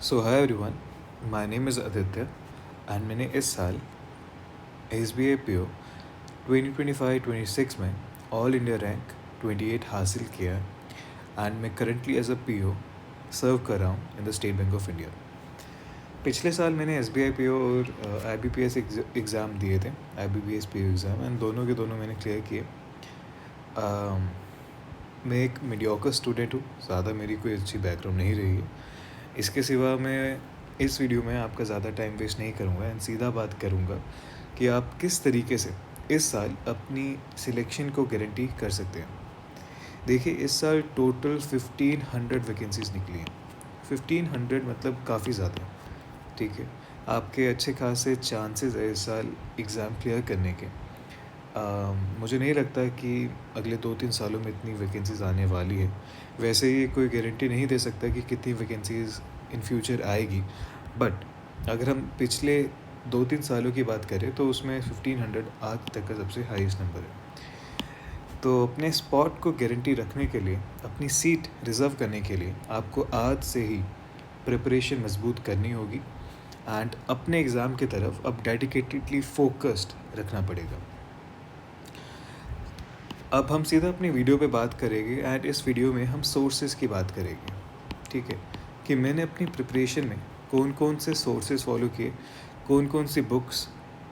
So hi everyone, my name is Aditya and मैंने इस साल S B I P O 2025-26 में ऑल इंडिया रैंक 28 हासिल किया एंड मैं currently as a P O serve कर रहा हूँ in the State Bank of India. पिछले साल मैंने S B I P O और I B P S exam दिए थे, I B P S P O exam, and दोनों के दोनों मैंने क्लियर किए। मैं एक मीडियोकर स्टूडेंट हूँ, ज़्यादा मेरी कोई अच्छी बैकग्राउंड नहीं रही है। इसके सिवा मैं इस वीडियो में आपका ज़्यादा टाइम वेस्ट नहीं करूँगा एंड सीधा बात करूँगा कि आप किस तरीके से इस साल अपनी सिलेक्शन को गारंटी कर सकते हैं। देखिए, इस साल टोटल 1500 वैकेंसीज़ निकली हैं। 1500 मतलब काफ़ी ज़्यादा, ठीक है। आपके अच्छे खासे चांसेस है इस साल एग्ज़ाम क्लियर करने के। मुझे नहीं लगता कि अगले 2-3 सालों में इतनी वैकेंसीज़ आने वाली है। वैसे ये कोई गारंटी नहीं दे सकता कि कितनी वैकेंसीज़ इन फ्यूचर आएगी, बट अगर हम पिछले 2-3 सालों की बात करें तो उसमें 1500 आज तक का सबसे हाईएस्ट नंबर है। तो अपने स्पॉट को गारंटी रखने के लिए, अपनी सीट रिज़र्व करने के लिए आपको आज से ही प्रिपरेशन मजबूत करनी होगी एंड अपने एग्ज़ाम की तरफ अब डेडिकेटेडली फोकस्ड रखना पड़ेगा। अब हम सीधा अपनी वीडियो पे बात करेंगे एंड इस वीडियो में हम सोर्सेज़ की बात करेंगे, ठीक है, कि मैंने अपनी प्रिपरेशन में कौन कौन से सोर्सेज़ फॉलो किए, कौन कौन सी बुक्स,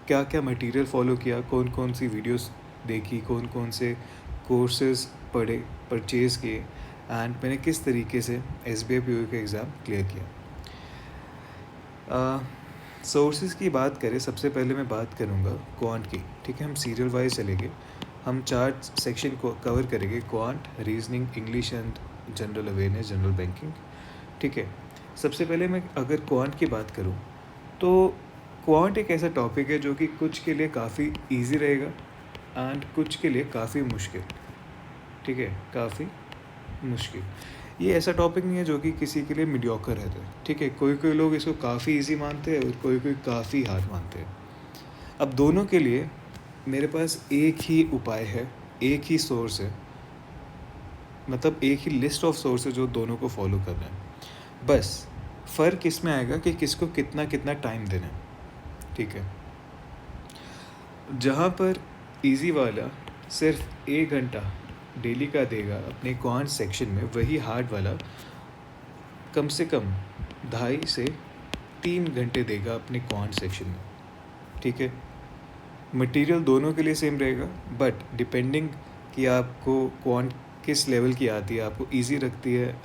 क्या क्या मटेरियल फ़ॉलो किया, कौन कौन सी वीडियोस देखी, कौन कौन से कोर्सेज़ पढ़े, परचेज़ किए, एंड मैंने किस तरीके से S B I P O का एग्ज़ाम क्लियर किया। सोर्सेज़ की बात करें, सबसे पहले मैं बात करूँगा क्वांट की, ठीक है। हम सीरियल वाइज चलेंगे, हम 4 सेक्शन को कवर करेंगे: quant, reasoning, English and general awareness, general banking, ठीक है। सबसे पहले मैं अगर क्वांट की बात करूँ तो क्वांट एक ऐसा टॉपिक है जो कि कुछ के लिए काफ़ी इजी रहेगा एंड कुछ के लिए काफ़ी मुश्किल, ठीक है, काफ़ी मुश्किल। ये ऐसा टॉपिक नहीं है जो कि किसी के लिए मीडियोकर रहता है, ठीक है। कोई कोई लोग इसको काफ़ी इजी मानते हैं और कोई कोई काफ़ी हार्ड मानते हैं। अब दोनों के लिए मेरे पास एक ही उपाय है, एक ही सोर्स है, मतलब एक ही लिस्ट ऑफ सोर्स है जो दोनों को फॉलो करना है। बस फ़र्क इसमें आएगा कि किसको कितना कितना टाइम देना है, ठीक है। जहाँ पर इजी वाला सिर्फ 1 घंटा डेली का देगा अपने क्वांट सेक्शन में, वही हार्ड वाला कम से कम 2.5 से 3 घंटे देगा अपने क्वांट सेक्शन में, ठीक है। मटेरियल दोनों के लिए सेम रहेगा, बट डिपेंडिंग कि आपको क्वांट किस लेवल की आती है, आपको इजी लगती है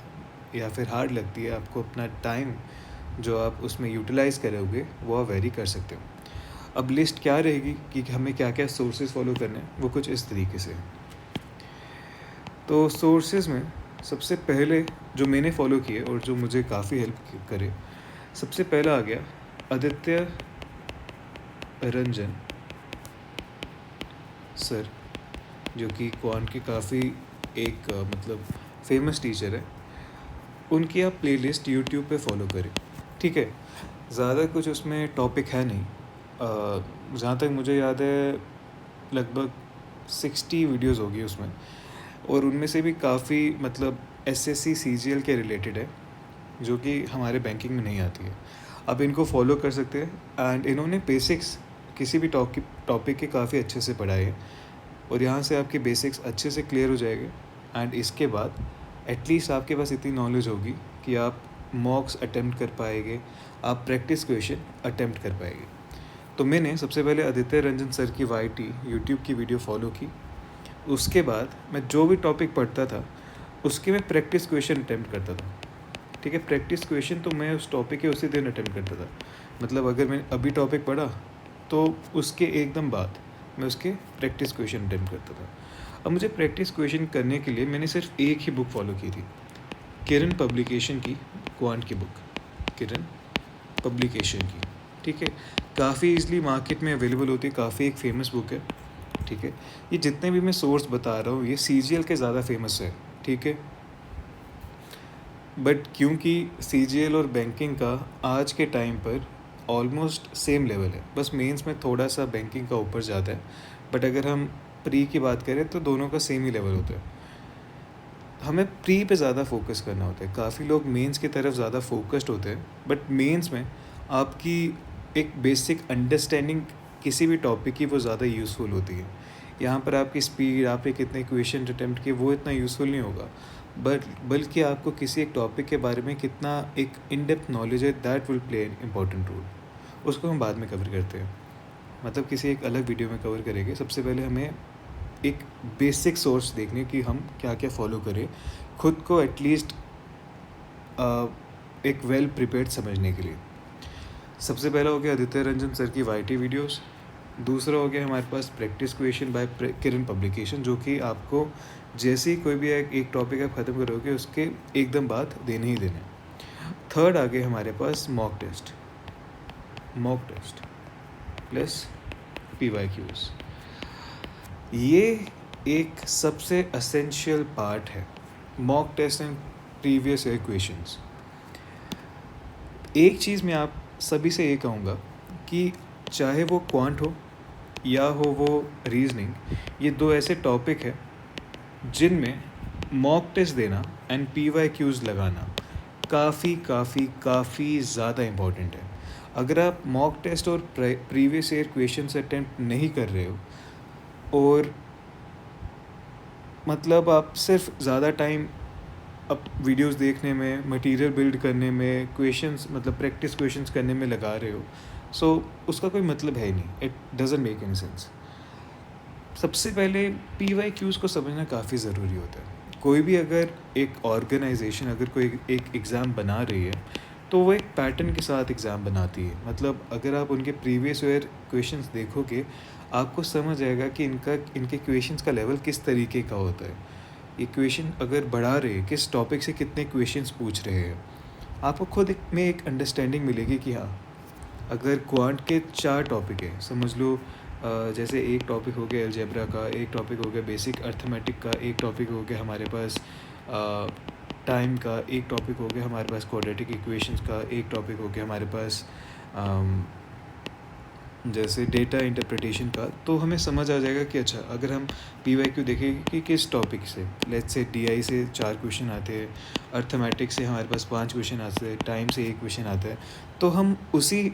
या फिर हार्ड लगती है, आपको अपना टाइम जो आप उसमें यूटिलाइज़ करोगे वो आप वेरी कर सकते हो। अब लिस्ट क्या रहेगी कि हमें क्या क्या सोर्सेज फॉलो करने हैं, वो कुछ इस तरीके से है। तो सोर्सेज में सबसे पहले जो मैंने फॉलो किए और जो मुझे काफ़ी हेल्प करे, सबसे पहला आ गया आदित्य रंजन सर, जो कि क्वांट के काफ़ी एक मतलब फेमस टीचर है। उनकी आप प्लेलिस्ट यूट्यूब पे फॉलो करें, ठीक है। ज़्यादा कुछ उसमें टॉपिक है नहीं, जहाँ तक मुझे याद है लगभग 60 वीडियोस होगी उसमें, और उनमें से भी काफ़ी मतलब एसएससी सीजीएल के रिलेटेड है जो कि हमारे बैंकिंग में नहीं आती है। आप इनको फॉलो कर सकते हैं एंड इन्होंने बेसिक्स किसी भी टॉपिक के काफ़ी अच्छे से पढ़ाए हैं और यहाँ से आपके बेसिक्स अच्छे से क्लियर हो जाएंगे एंड इसके बाद एटलीस्ट आपके पास इतनी नॉलेज होगी कि आप मॉक्स अटेम्प्ट कर पाएंगे, आप प्रैक्टिस क्वेश्चन अटेम्प्ट कर पाएंगे। तो मैंने सबसे पहले आदित्य रंजन सर की वाईटी यूट्यूब की वीडियो फॉलो की। उसके बाद मैं जो भी टॉपिक पढ़ता था उसके मैं प्रैक्टिस क्वेश्चन अटेम्प्ट करता था, ठीक है। प्रैक्टिस क्वेश्चन तो मैं उस टॉपिक के उसी दिन अटेम्प्ट करता था, मतलब अगर मैंने अभी टॉपिक पढ़ा तो उसके एकदम बाद मैं उसके प्रैक्टिस क्वेश्चन अटेम्प्ट करता था। अब मुझे प्रैक्टिस क्वेश्चन करने के लिए मैंने सिर्फ एक ही बुक फॉलो की थी, किरण पब्लिकेशन की क्वांट की बुक, किरण पब्लिकेशन की, ठीक है। काफ़ी ईजिली मार्केट में अवेलेबल होती है, काफ़ी एक फ़ेमस बुक है, ठीक है। ये जितने भी मैं सोर्स बता रहा हूँ ये सीजीएल के ज़्यादा फेमस है, ठीक है। बट क्योंकि सीजीएल और बैंकिंग का आज के टाइम पर ऑलमोस्ट सेम लेवल है, बस मेंस में थोड़ा सा बैंकिंग का ऊपर जाता है, बट अगर हम प्री की बात करें तो दोनों का सेम ही लेवल होता है। हमें प्री पे ज़्यादा फोकस करना होता है। काफ़ी लोग मेंस की तरफ ज़्यादा फोकस्ड होते हैं, बट मेंस में आपकी एक बेसिक अंडरस्टैंडिंग किसी भी टॉपिक की वो ज़्यादा यूज़फुल होती है। यहाँ पर आपकी स्पीड, आपने कितने क्वेश्चन अटेम्प्ट किए, वो इतना यूज़फुल नहीं होगा, बट बल्कि आपको किसी एक टॉपिक के बारे में कितना एक इन डेप्थ नॉलेज है, that will play an important role. उसको हम बाद में कवर करते हैं, मतलब किसी एक अलग वीडियो में कवर करेंगे। सबसे पहले हमें एक बेसिक सोर्स देखने कि हम क्या क्या फॉलो करें खुद को एटलीस्ट एक वेल प्रिपेयर्ड समझने के लिए। सबसे पहला हो गया आदित्य रंजन सर की वाईटी वीडियोस। दूसरा हो गया हमारे पास practice question by Kiran publication, जो कि आपको जैसे ही कोई भी एक टॉपिक आप ख़त्म करोगे उसके एकदम बाद देने ही देने। थर्ड आ गए हमारे पास मॉक टेस्ट प्लस PYQs। ये एक सबसे असेंशियल पार्ट है, mock test and previous year questions. एक चीज़ मैं आप सभी से ये कहूँगा कि चाहे वो क्वांट हो या हो वो रीजनिंग, ये दो ऐसे टॉपिक है जिनमें मॉक टेस्ट देना एंड PYQs लगाना काफ़ी ज़्यादा इम्पॉर्टेंट है। अगर आप मॉक टेस्ट और प्रीवियस ईयर क्वेश्चंस अटेम्प्ट नहीं कर रहे हो और मतलब आप सिर्फ ज़्यादा टाइम अब वीडियोस देखने में, मटेरियल बिल्ड करने में, क्वेश्चंस मतलब प्रैक्टिस क्वेश्चंस करने में लगा रहे हो, सो उसका कोई मतलब है ही नहीं, it doesn't make any sense. सबसे पहले PYQs को समझना काफ़ी ज़रूरी होता है। कोई भी अगर एक ऑर्गेनाइजेशन अगर कोई एक एग्ज़ाम बना रही है तो वो एक पैटर्न के साथ एग्ज़ाम बनाती है। मतलब अगर आप उनके प्रीवियस ईयर क्वेश्चंस देखोगे, आपको समझ आएगा कि इनके क्वेश्चंस का लेवल किस तरीके का होता है। ये क्वेश्चन अगर बढ़ा रहे हैं, किस टॉपिक से कितने क्वेश्चंस पूछ रहे हैं, आपको खुद में एक अंडरस्टैंडिंग मिलेगी कि हाँ, अगर क्वांट के 4 टॉपिक है समझ लो, जैसे एक टॉपिक हो गया अलजेब्रा का, एक टॉपिक हो गया बेसिक अर्थमेटिक का, एक टॉपिक हो गया हमारे पास टाइम का, एक टॉपिक हो गया हमारे पास क्वाड्रेटिक इक्वेशंस का, एक टॉपिक हो गया हमारे पास जैसे डेटा इंटरप्रिटेशन का। तो हमें समझ आ जाएगा कि अच्छा, अगर हम PYQ देखेंगे कि किस टॉपिक से, लेट्स से DI से 4 क्वेश्चन आते हैं, अर्थमेटिक से हमारे पास 5 क्वेश्चन आते हैं, टाइम से 1 क्वेश्चन आता है, तो हम उसी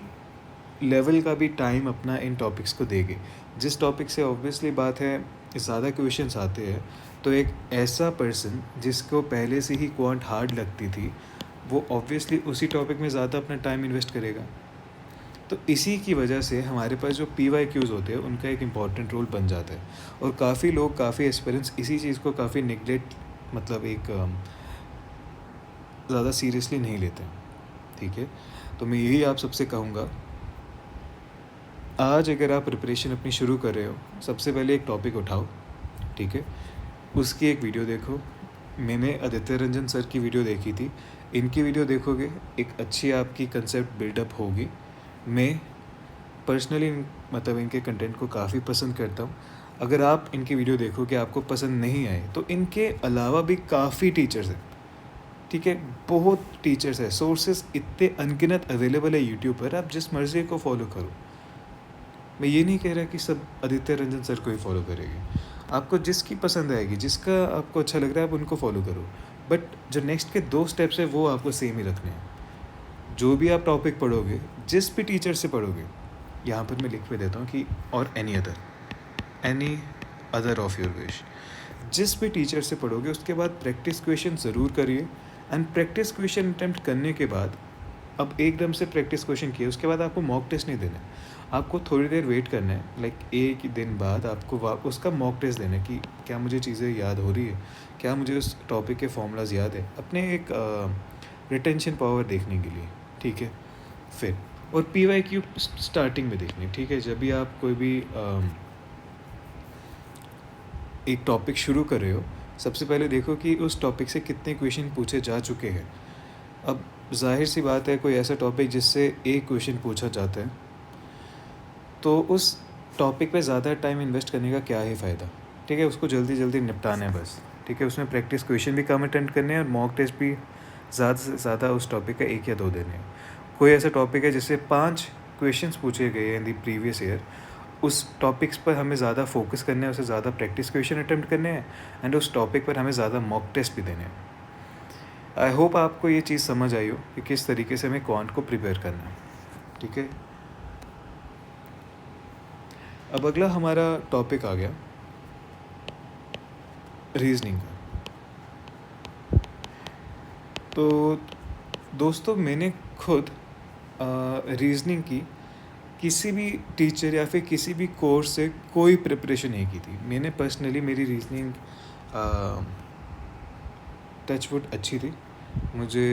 लेवल का भी टाइम अपना इन टॉपिक्स को देंगे। जिस टॉपिक से ऑब्वियसली बात है ज़्यादा क्वेश्चंस आते हैं, तो एक ऐसा पर्सन जिसको पहले से ही क्वांट हार्ड लगती थी, वो ऑब्वियसली उसी टॉपिक में ज़्यादा अपना टाइम इन्वेस्ट करेगा। तो इसी की वजह से हमारे पास जो PYQs होते हैं उनका एक इम्पॉर्टेंट रोल बन जाता है। और काफ़ी लोग, काफ़ी एस्पिरेंट्स इसी चीज़ को काफ़ी निगलेक्ट, मतलब एक ज़्यादा सीरियसली नहीं लेते हैं। ठीक है, तो मैं यही आप सबसे कहूँगा, आज अगर आप प्रिपरेशन अपनी शुरू कर रहे हो, सबसे पहले एक टॉपिक उठाओ, ठीक है, उसकी एक वीडियो देखो। मैंने आदित्य रंजन सर की वीडियो देखी थी, इनकी वीडियो देखोगे एक अच्छी आपकी कंसेप्ट बिल्डअप होगी। मैं पर्सनली मतलब इनके कंटेंट को काफ़ी पसंद करता हूँ। अगर आप इनकी वीडियो देखोगे आपको पसंद नहीं आए, तो इनके अलावा भी काफ़ी टीचर्स हैं, ठीक है, बहुत टीचर्स हैं, सोर्सेज इतने अनगिनत अवेलेबल है यूट्यूब पर, आप जिस मर्ज़ी को फॉलो करो। मैं ये नहीं कह रहा कि सब आदित्य रंजन सर को ही फॉलो करेंगे, आपको जिसकी पसंद आएगी, जिसका आपको अच्छा लग रहा है, आप उनको फॉलो करो, बट जो नेक्स्ट के 2 स्टेप्स है वो आपको सेम ही रखने हैं। जो भी आप टॉपिक पढ़ोगे, जिस भी टीचर से पढ़ोगे, यहाँ पर मैं लिख के देता हूँ कि और any other of your wish, जिस भी टीचर से पढ़ोगे उसके बाद प्रैक्टिस क्वेश्चन ज़रूर करिए। एंड प्रैक्टिस क्वेश्चन अटैम्प्ट करने के बाद, अब एकदम से प्रैक्टिस क्वेश्चन किए उसके बाद आपको मॉक टेस्ट नहीं देना है, आपको थोड़ी देर वेट करना है, लाइक एक दिन बाद आपको उसका मॉक टेस्ट देना है कि क्या मुझे चीज़ें याद हो रही है, क्या मुझे उस टॉपिक के फॉर्मूलाज याद है, अपने एक रिटेंशन पावर देखने के लिए। ठीक है, फिर और PYQ स्टार्टिंग में देखनी, ठीक है, जब भी आप कोई भी एक टॉपिक शुरू कर रहे हो, सबसे पहले देखो कि उस टॉपिक से कितने क्वेश्चन पूछे जा चुके हैं। अब जाहिर सी बात है, कोई ऐसा टॉपिक जिससे एक क्वेश्चन पूछा जाता है, तो उस टॉपिक पे ज़्यादा टाइम इन्वेस्ट करने का क्या ही फ़ायदा। ठीक है, उसको जल्दी जल्दी निपटाना है बस। ठीक है, उसमें प्रैक्टिस क्वेश्चन भी कम अटेम्प्ट करने हैं और मॉक टेस्ट भी ज़्यादा से ज़्यादा उस टॉपिक का 1 या 2 देने हैं। कोई ऐसा टॉपिक है जिससे 5 क्वेश्चंस पूछे गए हैं इन दी प्रीवियस ईयर, उस टॉपिक्स पर हमें ज़्यादा फोकस करना है, उसे ज़्यादा प्रैक्टिस क्वेश्चन अटेम्प्ट करने हैं एंड उस टॉपिक पर हमें ज़्यादा मॉक टेस्ट भी देने हैं। आई होप आपको ये चीज़ समझ आई हो कि किस तरीके से हमें क्वांट को प्रिपेयर करना है। ठीक है, अब अगला हमारा टॉपिक आ गया रीजनिंग का। तो दोस्तों, मैंने खुद रीजनिंग की किसी भी टीचर या फिर किसी भी कोर्स से कोई प्रिपरेशन नहीं की थी। मैंने पर्सनली मेरी रीजनिंग टचवुड अच्छी थी। मुझे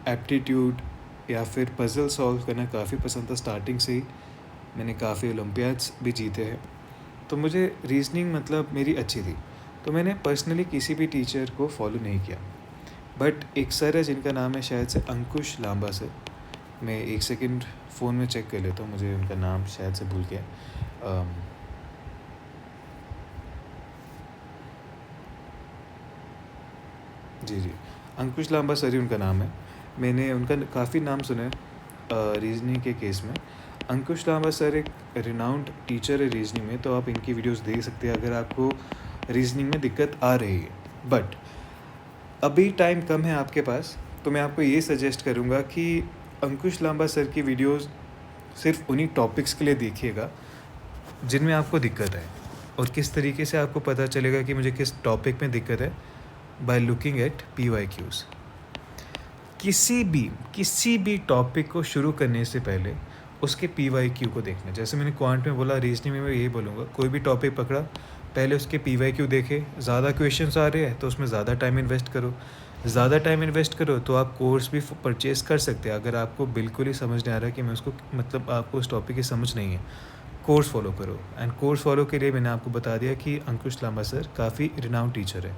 एप्टीट्यूड या फिर पजल सॉल्व करना काफ़ी पसंद था। स्टार्टिंग से ही मैंने काफ़ी ओलंपियाड्स भी जीते हैं, तो मुझे रीजनिंग मतलब मेरी अच्छी थी। तो मैंने पर्सनली किसी भी टीचर को फॉलो नहीं किया, बट एक सर है जिनका नाम है शायद से अंकुश लांबा सर। मैं एक सेकंड फ़ोन में चेक कर लेता हूँ, मुझे उनका नाम शायद से भूल गया। जी, अंकुश लांबा सर ही उनका नाम है। मैंने उनका काफ़ी नाम सुना है रीजनिंग के केस में। अंकुश लांबा सर एक रिनाउंड टीचर है रीजनिंग में, तो आप इनकी वीडियोस देख सकते हैं अगर आपको रीजनिंग में दिक्कत आ रही है। बट अभी टाइम कम है आपके पास, तो मैं आपको ये सजेस्ट करूँगा कि अंकुश लांबा सर की वीडियोस सिर्फ उन्हीं टॉपिक्स के लिए देखिएगा जिनमें आपको दिक्कत है। और किस तरीके से आपको पता चलेगा कि मुझे किस टॉपिक में दिक्कत है? By looking at PYQs। किसी भी टॉपिक को शुरू करने से पहले उसके PYQ को देखना। जैसे मैंने क्वांट में बोला, रीजनिंग में मैं यही बोलूँगा, कोई भी टॉपिक पकड़ा, पहले उसके PYQ देखे। ज़्यादा क्वेश्चंस आ रहे हैं तो उसमें ज़्यादा टाइम इन्वेस्ट करो। ज़्यादा टाइम इन्वेस्ट करो तो आप कोर्स भी परचेज़ कर सकते हैं। अगर आपको बिल्कुल ही समझ नहीं आ रहा कि मैं उसको मतलब आपको उस टॉपिक की समझ नहीं है, कोर्स फॉलो करो। एंड कोर्स फॉलो के लिए मैंने आपको बता दिया कि अंकुश लांबा सर काफ़ी रिनाउंड टीचर है।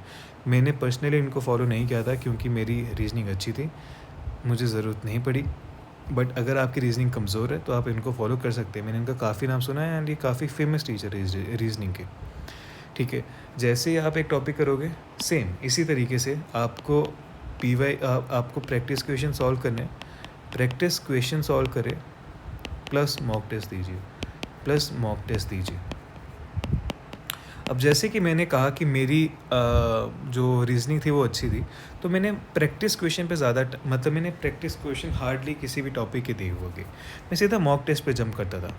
मैंने पर्सनली इनको फॉलो नहीं किया था क्योंकि मेरी रीजनिंग अच्छी थी, मुझे ज़रूरत नहीं पड़ी। बट अगर आपकी रीजनिंग कमज़ोर है तो आप इनको फॉलो कर सकते हैं। मैंने इनका काफ़ी नाम सुना है एंड ये काफ़ी फेमस टीचर है रीजनिंग के। ठीक है, जैसे ही आप एक टॉपिक करोगे, सेम इसी तरीके से आपको आपको प्रैक्टिस क्वेश्चन सॉल्व करने। प्रैक्टिस क्वेश्चन सॉल्व करें प्लस मॉक टेस्ट दीजिए। अब जैसे कि मैंने कहा कि मेरी जो रीजनिंग थी वो अच्छी थी, तो मैंने प्रैक्टिस क्वेश्चन पे ज़्यादा मतलब मैंने प्रैक्टिस क्वेश्चन हार्डली किसी भी टॉपिक के दिए होंगे, मैं सीधा मॉक टेस्ट पे जंप करता था।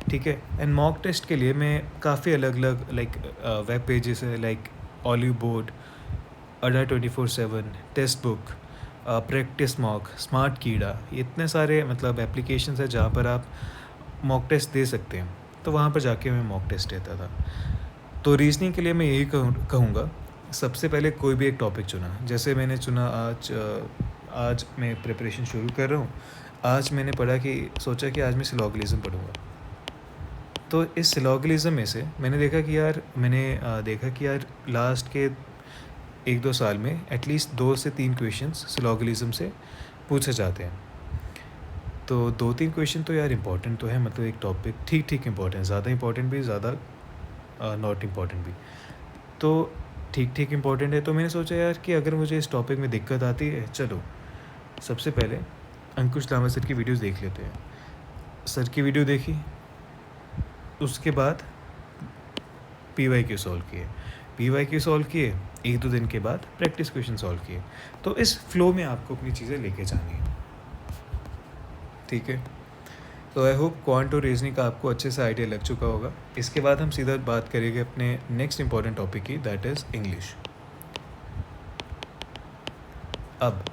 ठीक है, एंड मॉक टेस्ट के लिए मैं काफ़ी अलग अलग वेब पेजेस है, like Oliveboard, Adda 24/7, Testbook, practice mock, smart Keeda, ये इतने सारे मतलब एप्लीकेशंस है जहाँ पर आप मॉक टेस्ट दे सकते हैं। तो वहाँ पर जाके मैं मॉक टेस्ट देता था। तो रीजनिंग के लिए मैं यही कहूँगा, सबसे पहले कोई भी एक टॉपिक चुना। जैसे मैंने चुना आज मैं प्रिपरेशन शुरू कर रहा हूँ। आज मैंने सोचा कि आज मैं सिलॉगिलिज्म पढ़ूँगा। तो इस सिलॉगिलिज्म में से मैंने देखा कि यार लास्ट के 1-2 साल में एटलीस्ट 2 से 3 क्वेश्चंस सिलॉगिलिज्म से पूछे जाते हैं। तो 2-3 क्वेश्चन तो यार इम्पोर्टेंट तो है, मतलब एक टॉपिक ठीक इम्पोर्टेंट, ज़्यादा इम्पोर्टेंट भी, ज़्यादा नॉट इम्पॉर्टेंट भी। तो ठीक इम्पॉर्टेंट है। तो मैंने सोचा यार कि अगर मुझे इस टॉपिक में दिक्कत आती है, चलो सबसे पहले अंकुश लांबा सर की वीडियोस देख लेते हैं। सर की वीडियो देखी, उसके बाद PYQ सॉल्व किए 1-2 दिन के बाद प्रैक्टिस क्वेश्चन सॉल्व किए। तो इस फ्लो में आपको अपनी चीज़ें लेके जानी है। ठीक है, तो आई होप क्वांट और रीजनिंग का आपको अच्छे से आइडिया लग चुका होगा। इसके बाद हम सीधा बात करेंगे अपने नेक्स्ट इंपॉर्टेंट टॉपिक की, दैट इज़ इंग्लिश। अब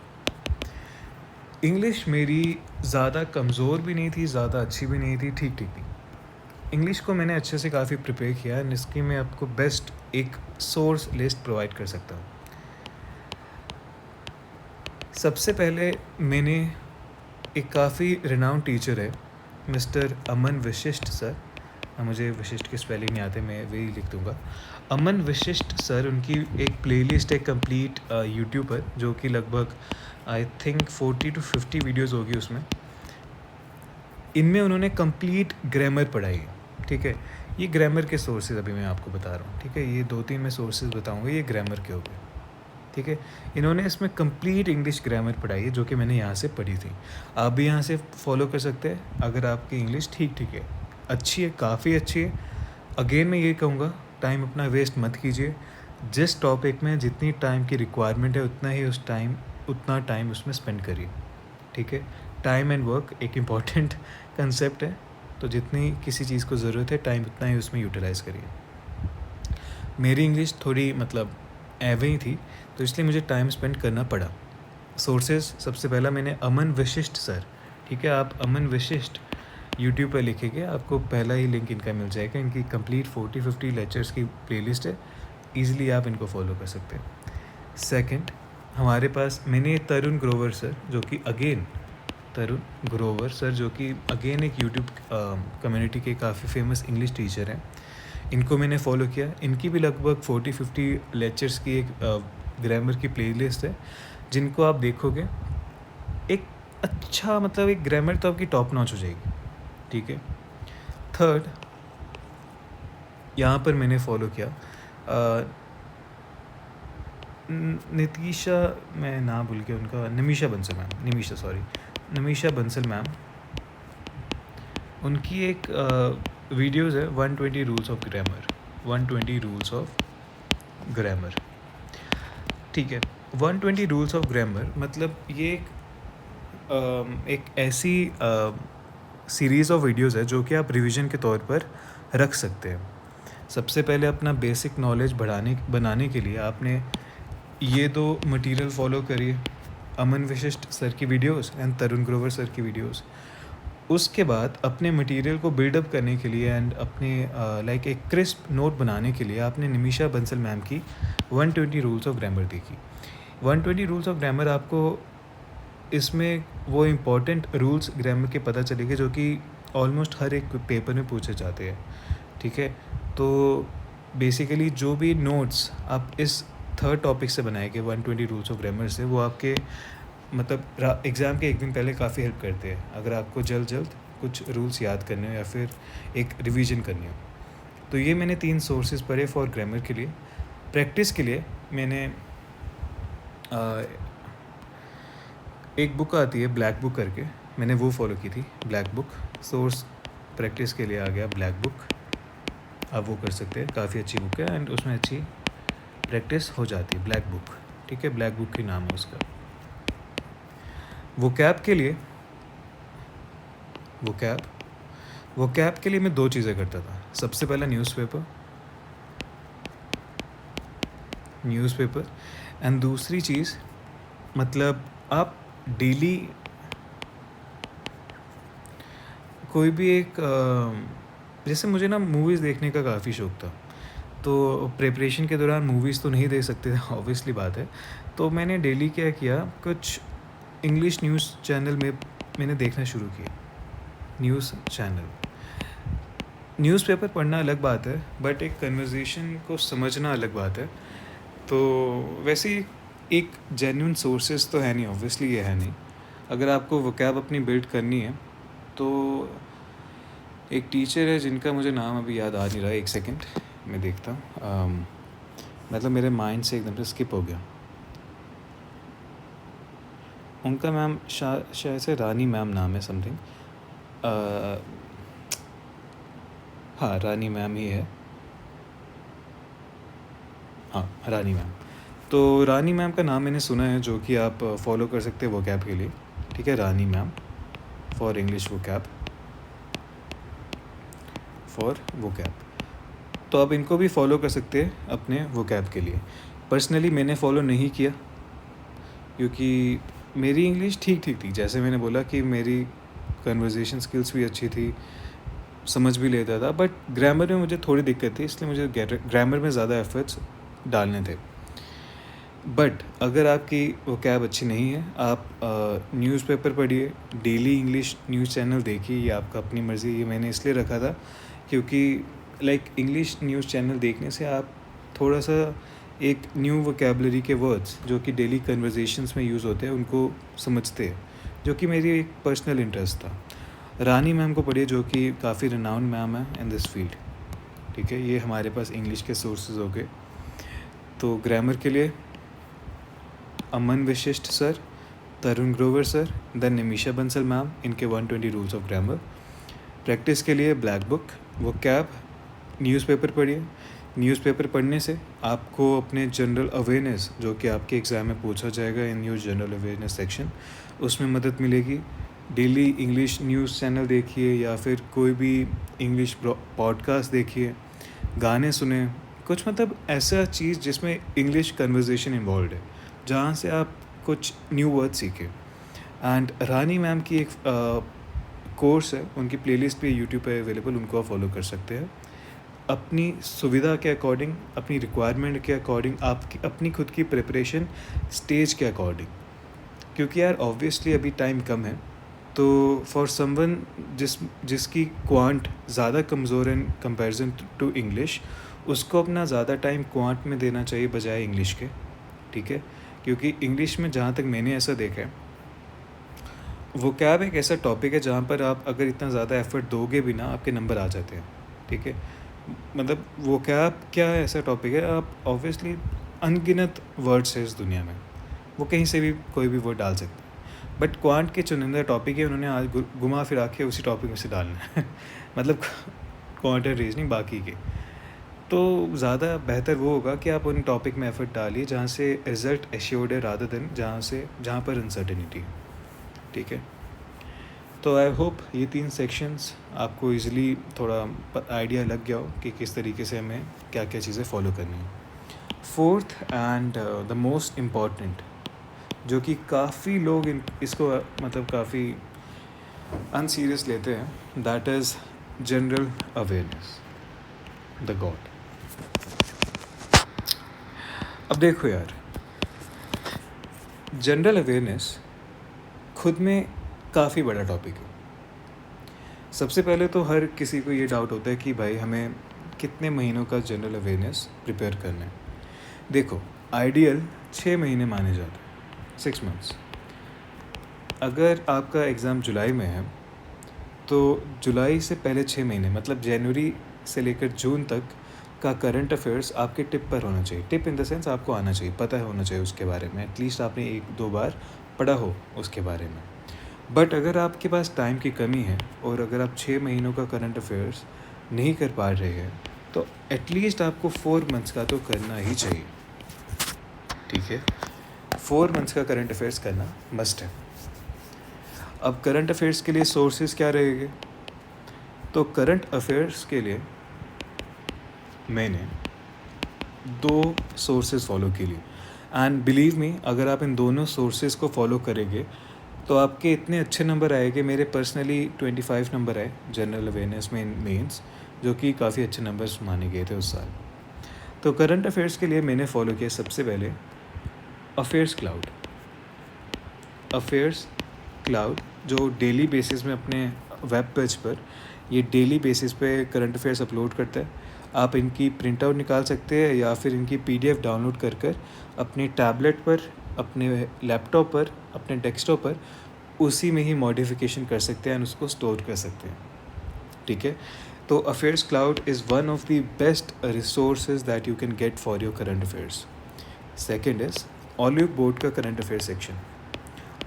इंग्लिश मेरी ज़्यादा कमज़ोर भी नहीं थी, ज़्यादा अच्छी भी नहीं थी, ठीक थी। इंग्लिश को मैंने अच्छे से काफ़ी प्रिपेयर किया है, इसकी मैं आपको बेस्ट एक सोर्स लिस्ट प्रोवाइड कर सकता हूँ। सबसे पहले मैंने एक काफ़ी रिनाउंड टीचर है, मिस्टर अमन वशिष्ठ सर। मुझे वशिष्ठ के स्पेलिंग नहीं आते, मैं वही लिख दूँगा। अमन वशिष्ठ सर, उनकी एक प्लेलिस्ट है कंप्लीट यूट्यूब पर, जो कि लगभग आई थिंक 40 to 50 वीडियोज़ होगी उसमें। इनमें उन्होंने कंप्लीट ग्रामर पढ़ाई है। ठीक है, ये ग्रामर के सोर्सेज अभी मैं आपको बता रहा हूँ। ठीक है, ये 2-3 मैं सोर्सेज बताऊँगा, ये ग्रामर के हो गए। ठीक है, इन्होंने इसमें कंप्लीट इंग्लिश ग्रामर पढ़ाई है, जो कि मैंने यहाँ से पढ़ी थी। आप भी यहाँ से फॉलो कर सकते हैं अगर आपकी इंग्लिश ठीक है। अच्छी है, काफ़ी अच्छी है। अगेन मैं ये कहूँगा, टाइम अपना वेस्ट मत कीजिए। जिस टॉपिक में जितनी टाइम की रिक्वायरमेंट है उतना टाइम उसमें स्पेंड करिए, ठीक है। टाइम एंड वर्क एक इम्पॉर्टेंट कंसेप्ट है, तो जितनी किसी चीज़ को ज़रूरत है टाइम उतना ही उसमें यूटिलाइज़ करिए। मेरी इंग्लिश थोड़ी मतलब एवं ही थी, तो इसलिए मुझे टाइम स्पेंड करना पड़ा। सोर्सेज सबसे पहला मैंने अमन वशिष्ठ सर, ठीक है, आप अमन वशिष्ठ यूट्यूब पर लिखेंगे, आपको पहला ही लिंक इनका मिल जाएगा। इनकी कंप्लीट 40-50 लेक्चर्स की प्लेलिस्ट है, ईज़िली आप इनको फॉलो कर सकते हैं। सेकंड, हमारे पास मैंने तरुण ग्रोवर सर जो कि एक यूट्यूब कम्युनिटी के काफ़ी फेमस इंग्लिश टीचर हैं, इनको मैंने फॉलो किया। इनकी भी लगभग 40-50 लेक्चर्स की एक ग्रामर की प्लेलिस्ट है, जिनको आप देखोगे एक अच्छा मतलब एक ग्रामर तो आपकी टॉप नॉच हो जाएगी, ठीक है। थर्ड, यहाँ पर मैंने फॉलो किया नितीशा, मैं ना भूल के उनका, नमीशा बंसल मैम, उनकी एक वीडियोज़ है 120 रूल्स ऑफ ग्रामर, ठीक है। 120 रूल्स ऑफ ग्रामर मतलब ये एक ऐसी सीरीज़ ऑफ वीडियोज़ है जो कि आप रिवीजन के तौर पर रख सकते हैं। सबसे पहले अपना बेसिक नॉलेज बनाने के लिए आपने ये 2 मटेरियल फॉलो करिए, अमन वशिष्ठ सर की videos and Tarun Grover sir की वीडियोस। उसके बाद अपने मटेरियल को बिल्डअप करने के लिए एंड अपने लाइक एक क्रिस्प नोट बनाने के लिए आपने निमिषा बंसल मैम की 120 रूल्स ऑफ ग्रामर देखी। 120 रूल्स ऑफ ग्रामर आपको इसमें वो इम्पॉर्टेंट रूल्स ग्रामर के पता चलेंगे जो कि ऑलमोस्ट हर एक पेपर में पूछे जाते हैं, ठीक है। तो बेसिकली जो भी नोट्स आप इस थर्ड टॉपिक से बनाएंगे 120 रूल्स ऑफ ग्रामर से, वो आपके मतलब एग्ज़ाम के एक दिन पहले काफ़ी हेल्प करते हैं, अगर आपको जल्द कुछ रूल्स याद करने हो या फिर एक रिवीजन करनी हो। तो ये मैंने 3 सोर्सेज पढ़े फॉर ग्रामर के लिए। प्रैक्टिस के लिए मैंने एक बुक आती है ब्लैक बुक करके, मैंने वो फॉलो की थी, ब्लैक बुक। सोर्स प्रैक्टिस के लिए आ गया ब्लैक बुक, आप वो कर सकते हैं, काफ़ी अच्छी बुक है एंड उसमें अच्छी प्रैक्टिस हो जाती है, ब्लैक बुक, ठीक है। ब्लैक बुक की नाम है उसका। वोकैब के लिए मैं 2 चीज़ें करता था। सबसे पहला न्यूज़पेपर एंड दूसरी चीज़ मतलब आप डेली कोई भी एक जैसे मुझे ना मूवीज़ देखने का काफ़ी शौक़ था, तो प्रिपरेशन के दौरान मूवीज़ तो नहीं देख सकते थे, ऑब्वियसली बात है। तो मैंने डेली क्या किया, कुछ इंग्लिश न्यूज़ चैनल में मैंने देखना शुरू किया। न्यूज़पेपर पढ़ना अलग बात है, बट एक कन्वर्सेशन को समझना अलग बात है। तो वैसे ही एक जेन्युइन सोर्सेज तो है नहीं, ऑब्वियसली ये है नहीं। अगर आपको वोकैब अपनी बिल्ड करनी है तो एक टीचर है जिनका मुझे नाम अभी याद आ नहीं रहा, एक सेकंड मैं देखता हूँ, मतलब मेरे माइंड से एकदम से स्किप हो गया। उनका मैम शायद से रानी मैम नाम है समथिंग, हाँ रानी मैम ही है, हाँ रानी मैम। तो रानी मैम का नाम मैंने सुना है, जो कि आप फॉलो कर सकते हैं वोकैब के लिए, ठीक है। रानी मैम फॉर इंग्लिश वोकैब, तो आप इनको भी फॉलो कर सकते हैं अपने वोकैब के लिए। पर्सनली मैंने फॉलो नहीं किया क्योंकि मेरी इंग्लिश ठीक थी, जैसे मैंने बोला कि मेरी कन्वर्सेशन स्किल्स भी अच्छी थी, समझ भी लेता था, बट ग्रामर में मुझे थोड़ी दिक्कत थी, इसलिए मुझे ग्रामर में ज़्यादा एफर्ट्स डालने थे। बट अगर आपकी वोकैब अच्छी नहीं है, आप न्यूज़पेपर पढ़िए, डेली इंग्लिश न्यूज़ चैनल देखिए, ये आपका अपनी मर्ज़ी। ये मैंने इसलिए रखा था क्योंकि लाइक इंग्लिश न्यूज़ चैनल देखने से आप थोड़ा सा एक न्यू वोकैबलरी के वर्ड्स जो कि डेली कन्वर्सेशंस में यूज़ होते हैं उनको समझते हैं, जो कि मेरी एक पर्सनल इंटरेस्ट था। रानी मैम को पढ़िए, जो कि काफ़ी रिनाउंड मैम है इन दिस फील्ड, ठीक है। ये हमारे पास इंग्लिश के सोर्सेज हो गए। तो ग्रामर के लिए Aman Vashishth sir, Tarun Grover sir, then Nimisha Bansal ma'am, इनके 120 रूल्स ऑफ ग्रामर। प्रैक्टिस के लिए ब्लैक बुक, वोकैब, न्यूज़पेपर पढ़िए। न्यूज़पेपर पढ़ने से आपको अपने जनरल अवेयरनेस, जो कि आपके एग्ज़ाम में पूछा जाएगा in your general awareness section, उसमें मदद मिलेगी। डेली इंग्लिश न्यूज़ चैनल देखिए या फिर कोई भी इंग्लिश पॉडकास्ट देखिए, गाने सुने, कुछ मतलब ऐसा चीज़ जिसमें इंग्लिश कन्वर्सेशन इन्वॉल्व है, जहाँ से आप कुछ न्यू वर्ड सीखें। एंड रानी मैम की एक कोर्स है, उनकी प्लेलिस्ट भी यूट्यूब पे अवेलेबल, उनको आप फॉलो कर सकते हैं। अपनी सुविधा के अकॉर्डिंग, अपनी रिक्वायरमेंट के अकॉर्डिंग, आपकी अपनी खुद की प्रिपरेशन स्टेज के अकॉर्डिंग, क्योंकि यार ऑब्वियसली अभी टाइम कम है। तो फॉर समवन जिसकी क्वांट ज़्यादा कमज़ोर है इन कंपैरिजन टू इंग्लिश, उसको अपना ज़्यादा टाइम क्वांट में देना चाहिए बजाय इंग्लिश के, ठीक है। क्योंकि इंग्लिश में जहाँ तक मैंने ऐसा देखा है, वोकैब एक ऐसा टॉपिक है जहाँ पर आप अगर इतना ज़्यादा एफर्ट दोगे भी ना, आपके नंबर आ जाते हैं, ठीक है। मतलब वोकैब क्या है, ऐसा टॉपिक है, आप ऑब्वियसली अनगिनत वर्ड्स है इस दुनिया में, वो कहीं से भी कोई भी वर्ड डाल सकते हैं। बट क्वांट के चुनिंदा टॉपिक है, उन्होंने आज घुमा फिरा के उसी टॉपिक में से डालना है मतलब क्वांट एंड रीजनिंग बाकी के। तो ज़्यादा बेहतर वो होगा कि आप उन टॉपिक में एफर्ट डालिए जहाँ से रिज़ल्ट एश्योर्ड है, रादर देन जहाँ पर अनसर्टेनिटी है, ठीक है। तो आई होप ये 3 सेक्शंस आपको इजीली थोड़ा आइडिया लग गया हो कि किस तरीके से हमें क्या क्या चीज़ें फॉलो करनी है। Fourth and the most important, जो कि काफ़ी लोग इसको मतलब काफ़ी अनसीरियस लेते हैं, that is general awareness, the God. अब देखो यार, जनरल अवेयरनेस खुद में काफ़ी बड़ा टॉपिक है। सबसे पहले तो हर किसी को ये डाउट होता है कि भाई हमें कितने महीनों का जनरल अवेयरनेस प्रिपेयर करना है। देखो, आइडियल 6 महीने माने जाते हैं, 6 मंथ्स। अगर आपका एग्ज़ाम जुलाई में है तो जुलाई से पहले 6 महीने, मतलब जनवरी से लेकर जून तक का करंट अफेयर्स आपके टिप पर होना चाहिए। टिप इन द सेंस आपको आना चाहिए, पता होना चाहिए उसके बारे में, एटलीस्ट आपने 1-2 बार पढ़ा हो उसके बारे में। बट अगर आपके पास टाइम की कमी है और अगर आप 6 महीनों का करंट अफेयर्स नहीं कर पा रहे हैं, तो एटलीस्ट आपको 4 मंथ्स का तो करना ही चाहिए, ठीक है। 4 मंथ्स का करंट अफेयर्स करना मस्ट है। अब करंट अफेयर्स के लिए सोर्सेज क्या रहेंगे? तो करंट अफेयर्स के लिए मैंने 2 सोर्सेज फॉलो के लिए, एंड बिलीव मी, अगर आप इन दोनों सोर्सेज को फॉलो करेंगे तो आपके इतने अच्छे नंबर आएंगे। मेरे पर्सनली 25 नंबर आए जनरल अवेयरनेस में इन मेंस, जो कि काफ़ी अच्छे नंबर्स माने गए थे उस साल। तो करंट अफेयर्स के लिए मैंने फॉलो किया सबसे पहले अफेयर्स क्लाउड। अफेयर्स क्लाउड जो डेली बेसिस में अपने वेब पेज पर ये डेली बेसिस पे करंट अफेयर्स अपलोड करता है। आप इनकी प्रिंट आउट निकाल सकते हैं या फिर इनकी PDF डाउनलोड कर अपने टैबलेट पर, अपने लैपटॉप पर, अपने डेस्कटॉप पर उसी में ही मॉडिफिकेशन कर सकते हैं और उसको स्टोर कर सकते हैं, ठीक है। तो affairs cloud is one of the best resources that you can get for your current affairs. Second is Oliveboard का current affair section.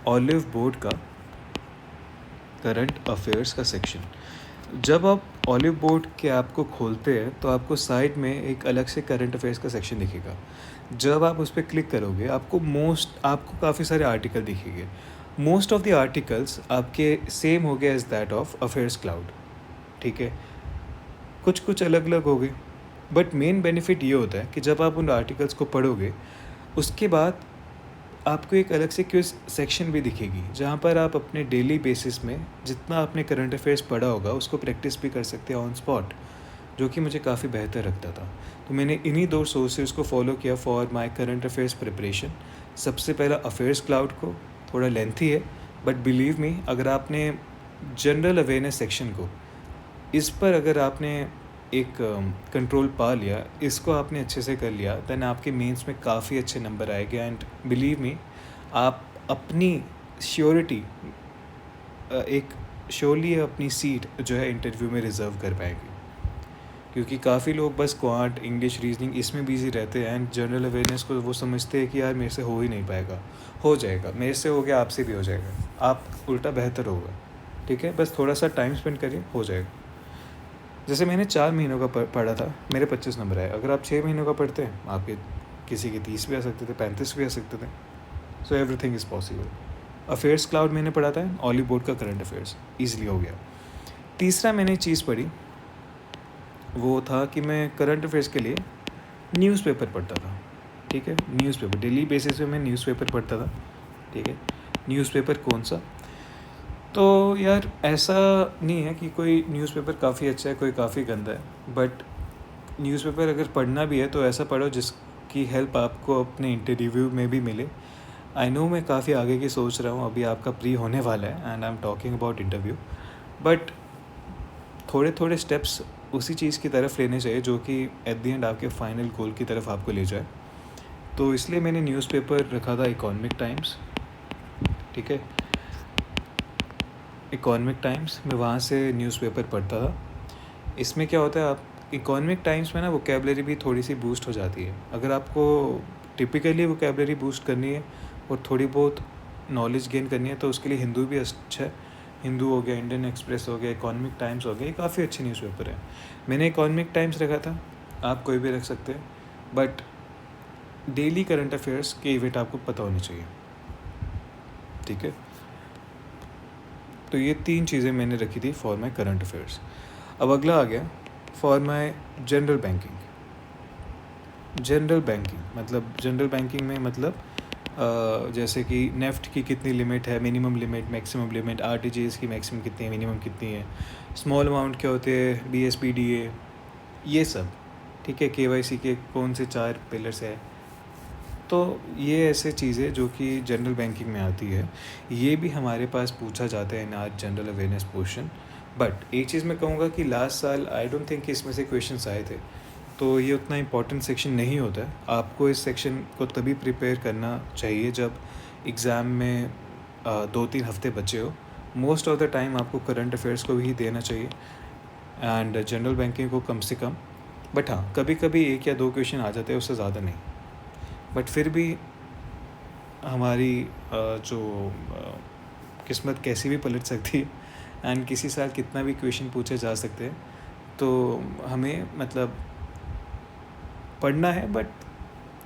Oliveboard का करंट अफेयर्स का सेक्शन, जब आप ऑलिव बोर्ड के ऐप को खोलते हैं तो आपको साइड में एक अलग से करंट अफेयर्स का सेक्शन दिखेगा। जब आप उस पर क्लिक करोगे आपको काफ़ी सारे आर्टिकल दिखेंगे। मोस्ट ऑफ द आर्टिकल्स आपके सेम हो गए as that of affairs cloud, ठीक है। कुछ कुछ अलग अलग हो गए, बट मेन बेनिफिट ये होता है कि जब आप उन आर्टिकल्स को पढ़ोगे उसके बाद आपको एक अलग से क्विज सेक्शन भी दिखेगी, जहाँ पर आप अपने डेली बेसिस में जितना आपने करंट अफेयर्स पढ़ा होगा उसको प्रैक्टिस भी कर सकते हैं ऑन स्पॉट, जो कि मुझे काफ़ी बेहतर लगता था। तो मैंने इन्हीं 2 सोर्सेज को फॉलो किया for my current affairs preparation. सबसे पहला अफेयर्स क्लाउड को, थोड़ा लेंथी है बट बिलीव मी, अगर आपने जनरल अवेयरनेस सेक्शन को, इस पर अगर आपने एक कंट्रोल पा लिया, इसको आपने अच्छे से कर लिया, देन आपके मेंस में काफ़ी अच्छे नंबर आएंगे। एंड बिलीव मी, आप अपनी श्योरिटी एक श्योरली अपनी सीट जो है इंटरव्यू में रिज़र्व कर पाएंगे, क्योंकि काफ़ी लोग बस क्वांट, इंग्लिश, रीजनिंग इसमें बिजी रहते हैं एंड जनरल अवेयरनेस को वो समझते हैं कि यार मेरे से हो ही नहीं पाएगा। हो जाएगा, मेरे से हो गया, आपसे भी हो जाएगा, आप उल्टा बेहतर होगा, ठीक है, बस थोड़ा सा टाइम स्पेंड करिए, हो जाएगा। जैसे मैंने 4 महीनों का पढ़ा था, मेरे 25 नंबर आए। अगर आप 6 महीनों का पढ़ते हैं, आपके किसी के 30 भी आ सकते थे, 35 भी आ सकते थे। So everything is possible. Affairs cloud मैंने पढ़ा था, ऑली बोर्ड का करंट अफेयर्स ईजिली हो गया। तीसरा मैंने चीज़ पढ़ी, वो था कि मैं करंट अफेयर्स के लिए न्यूज़पेपर पढ़ता था। ठीक है, न्यूज़पेपर डेली बेसिस पे मैं न्यूज़पेपर पढ़ता था। ठीक है, न्यूज़पेपर कौन सा? तो यार ऐसा नहीं है कि कोई न्यूज़पेपर काफ़ी अच्छा है, कोई काफ़ी गंदा है, बट न्यूज़पेपर अगर पढ़ना भी है तो ऐसा पढ़ो जिसकी हेल्प आपको अपने इंटरव्यू में भी मिले। आई नो मैं काफ़ी आगे की सोच रहा हूँ, अभी आपका प्री होने वाला है and I am talking about interview, but थोड़े थोड़े स्टेप्स उसी चीज़ की तरफ लेने चाहिए जो कि एट द एंड आपके फाइनल गोल की तरफ आपको ले जाए। तो इसलिए मैंने न्यूज़पेपर रखा था इकोनॉमिक टाइम्स। ठीक है, इकोनॉमिक टाइम्स, मैं वहाँ से न्यूज़पेपर पढ़ता था। इसमें क्या होता है, आप इकोनॉमिक टाइम्स में ना वोकेबलरी भी थोड़ी सी बूस्ट हो जाती है। अगर आपको टिपिकली वोकेबलरी बूस्ट करनी है और थोड़ी बहुत नॉलेज गेन करनी है तो उसके लिए हिंदू भी अच्छा है। हिंदू हो गया, इंडियन एक्सप्रेस हो गया, इकोनॉमिक टाइम्स हो गया, ये काफ़ी अच्छे न्यूज़पेपर है। मैंने इकोनॉमिक टाइम्स रखा था, आप कोई भी रख सकते हैं, बट डेली करंट अफेयर्स के इवेंट आपको पता होनी चाहिए। ठीक है, तो ये 3 चीज़ें मैंने रखी थी फॉर माई करंट अफेयर्स। अब अगला आ गया for my general banking. General banking में मतलब जैसे कि नेफ्ट की कितनी लिमिट है, minimum limit, maximum limit, RTGS की मैक्सिमम कितनी है, मिनिमम कितनी है, स्मॉल अमाउंट क्या होते हैं, बीएसपीडीए, ये सब। ठीक है, केवाईसी के कौन से 4 पिलर्स है। तो ये ऐसे चीज़ें जो कि जनरल बैंकिंग में आती है, ये भी हमारे पास पूछा जाता है इन आज जनरल अवेयरनेस पोर्शन। बट एक चीज़ मैं कहूँगा कि लास्ट साल आई डोंट थिंक कि इसमें से क्वेश्चंस आए थे, तो ये उतना इम्पॉर्टेंट सेक्शन नहीं होता है। आपको इस सेक्शन को तभी प्रिपेयर करना चाहिए जब एग्ज़ाम में 2-3 हफ्ते बचे हो। मोस्ट ऑफ द टाइम आपको करंट अफेयर्स को भी देना चाहिए एंड जनरल बैंकिंग को कम से कम। बट हाँ, कभी कभी 1 या 2 क्वेश्चन आ जाते हैं, उससे ज़्यादा नहीं। बट फिर भी हमारी जो किस्मत कैसी भी पलट सकती है एंड किसी साल कितना भी क्वेश्चन पूछे जा सकते हैं, तो हमें मतलब पढ़ना है, बट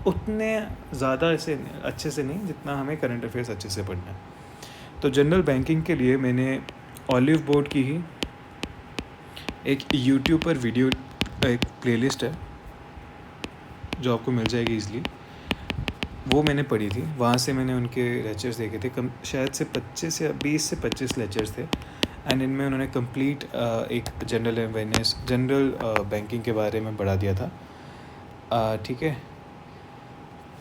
उतने ज़्यादा ऐसे अच्छे से नहीं जितना हमें करंट अफेयर्स अच्छे से पढ़ना है। तो जनरल बैंकिंग के लिए मैंने ऑलिव बोर्ड की ही एक यूट्यूब पर वीडियो, एक प्लेलिस्ट है जो आपको मिल जाएगी ईज़िली, वो मैंने पढ़ी थी। वहाँ से मैंने उनके लेक्चर्स देखे थे, कम शायद से 25 या 20 से 25 लेक्चर्स थे एंड इनमें उन्होंने कंप्लीट एक जनरल अवेयरनेस, जनरल बैंकिंग के बारे में पढ़ा दिया था। ठीक है,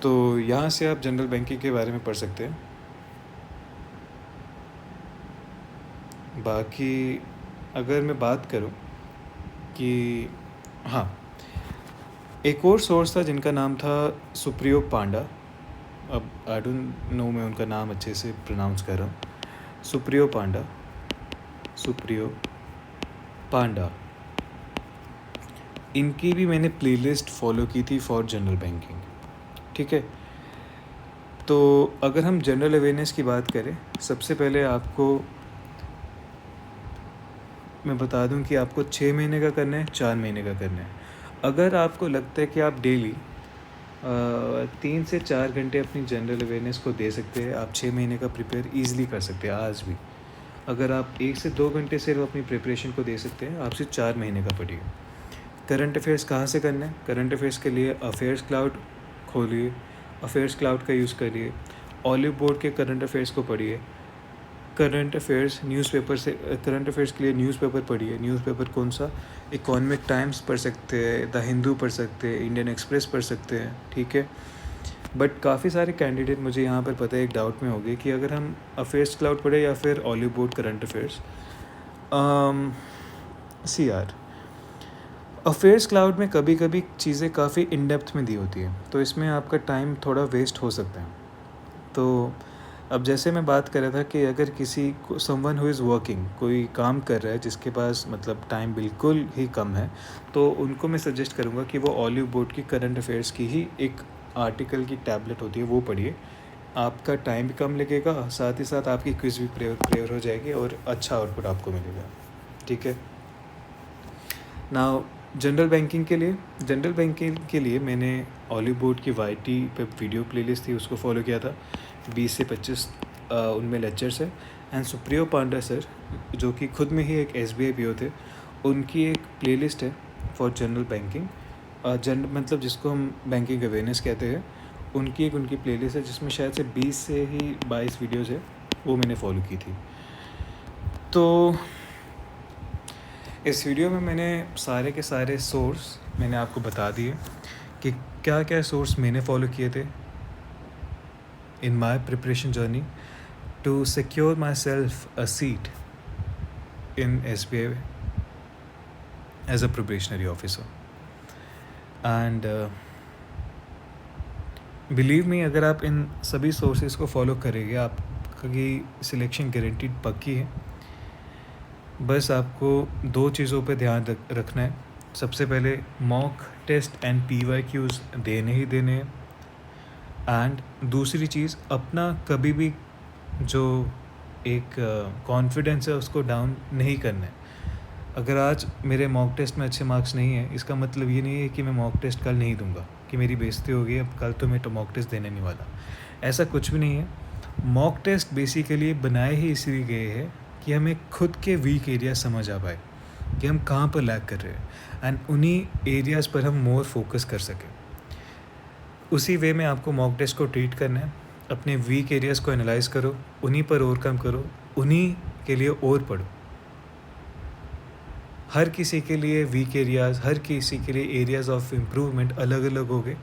तो यहाँ से आप जनरल बैंकिंग के बारे में पढ़ सकते हैं। बाकी अगर मैं बात करूँ कि हाँ, एक और सोर्स था जिनका नाम था सुप्रियो पांडा। अब आई डोंट नो मैं उनका नाम अच्छे से प्रोनाउंस कर रहा हूँ। सुप्रियो पांडा, इनकी भी मैंने प्लेलिस्ट फॉलो की थी फॉर जनरल बैंकिंग। ठीक है, तो अगर हम जनरल अवेयरनेस की बात करें, सबसे पहले आपको मैं बता दूं कि आपको 6 महीने का करना है, 4 महीने का करना है। अगर आपको लगता है कि आप डेली 3 से 4 घंटे अपनी जनरल अवेयरनेस को दे सकते हैं, आप 6 महीने का प्रिपेयर ईज़िली कर सकते हैं आज भी। अगर आप 1 से 2 घंटे सिर्फ अपनी प्रिपरेशन को दे सकते हैं, आप सिर्फ 4 महीने का पढ़िए। करंट अफेयर्स कहाँ से करना है? करंट अफेयर्स के लिए अफेयर्स क्लाउड खोलिए, अफेयर्स क्लाउड का यूज़ करिए, ऑलिव बोर्ड के करंट अफेयर्स को पढ़िए। करंट अफेयर्स न्यूज़पेपर से, करंट अफेयर्स के लिए न्यूज़पेपर पढ़िए। न्यूज़पेपर कौन सा? इकोनॉमिक टाइम्स पढ़ सकते हैं, द हिंदू पढ़ सकते हैं, इंडियन एक्सप्रेस पढ़ सकते हैं। ठीक है, बट काफ़ी सारे कैंडिडेट मुझे यहाँ पर पता है एक डाउट में हो गए कि अगर हम अफेयर्स क्लाउड पढ़े या फिर Oliveboard current affairs. C R affairs cloud में कभी कभी चीज़ें काफ़ी इन डेप्थ में दी होती है, तो इसमें आपका टाइम थोड़ा वेस्ट हो सकता है। तो अब जैसे मैं बात कर रहा था कि अगर किसी को, समवन हु इज़ वर्किंग, कोई काम कर रहा है जिसके पास मतलब टाइम बिल्कुल ही कम है, तो उनको मैं सजेस्ट करूँगा कि वो ऑलिव बोर्ड की करंट अफेयर्स की ही एक आर्टिकल की टैबलेट होती है वो पढ़िए आपका टाइम भी कम लगेगा, साथ ही साथ आपकी क्विज़ भी क्लियर हो जाएगी और अच्छा आउटपुट आपको मिलेगा, ठीक है। नाउ जनरल बैंकिंग के लिए मैंने ऑलीवुड की वाईटी पे वीडियो प्लेलिस्ट थी, उसको फॉलो किया था। 20 से 25 उनमें लेक्चर्स है। एंड सुप्रियो पांडा सर, जो कि खुद में ही एक SBI पीओ थे, उनकी एक प्लेलिस्ट है फॉर जनरल बैंकिंग, मतलब जिसको हम बैंकिंग अवेयरनेस कहते हैं। उनकी प्लेलिस्ट है जिसमें शायद से 20 से ही 22 वीडियोज़ है, वो मैंने फॉलो की थी। तो इस वीडियो में मैंने सारे के सारे सोर्स मैंने आपको बता दिए कि क्या क्या सोर्स मैंने फॉलो किए थे in my preparation journey to secure myself a seat in SBI as a probationary officer. And believe me, अगर आप इन सभी सोर्सेज को फॉलो करेंगे आपकी सिलेक्शन गारंटीड पक्की है। बस आपको 2 चीज़ों पे ध्यान रखना है। सबसे पहले मॉक टेस्ट एंड PYQs देने ही देने हैं। एंड दूसरी चीज़, अपना कभी भी जो एक कॉन्फिडेंस है उसको डाउन नहीं करना है। अगर आज मेरे मॉक टेस्ट में अच्छे मार्क्स नहीं है, इसका मतलब ये नहीं है कि मैं मॉक टेस्ट कल नहीं दूंगा, कि मेरी बेइज्जती हो गई, अब कल तो मैं तो मॉक टेस्ट देने नहीं वाला। ऐसा कुछ भी नहीं है। मॉक टेस्ट बेसिकली बनाए ही इसलिए गए हैं कि हमें खुद के वीक एरिया समझ आ पाए कि हम कहाँ पर लैग कर रहे हैं, एंड उन्हीं एरियाज़ पर हम मोर फोकस कर सकें। उसी वे में आपको मॉक टेस्ट को ट्रीट करना है। अपने वीक एरियाज़ को एनालाइज करो, उन्हीं पर ओवरकम करो, उन्हीं के लिए और पढ़ो। हर किसी के लिए वीक एरियाज़, हर किसी के लिए एरियाज़ ऑफ इम्प्रूवमेंट अलग अलग होंगे।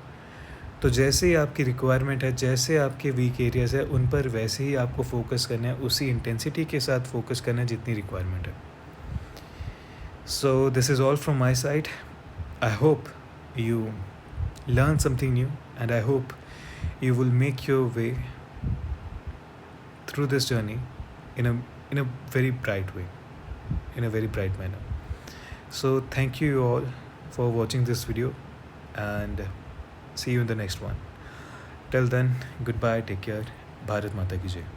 तो जैसे ही आपकी रिक्वायरमेंट है, जैसे आपके वीक एरियाज़ है, उन पर वैसे ही आपको फोकस करना है, उसी इंटेंसिटी के साथ फोकस करना है जितनी रिक्वायरमेंट है। So this is all from my side. I hope you learn something new, and I hope you will make your way through this journey in a very bright way, in a very bright manner. So thank you all for watching this video, and see you in the next one. Till then, goodbye, take care. Bharat Mata ki jai.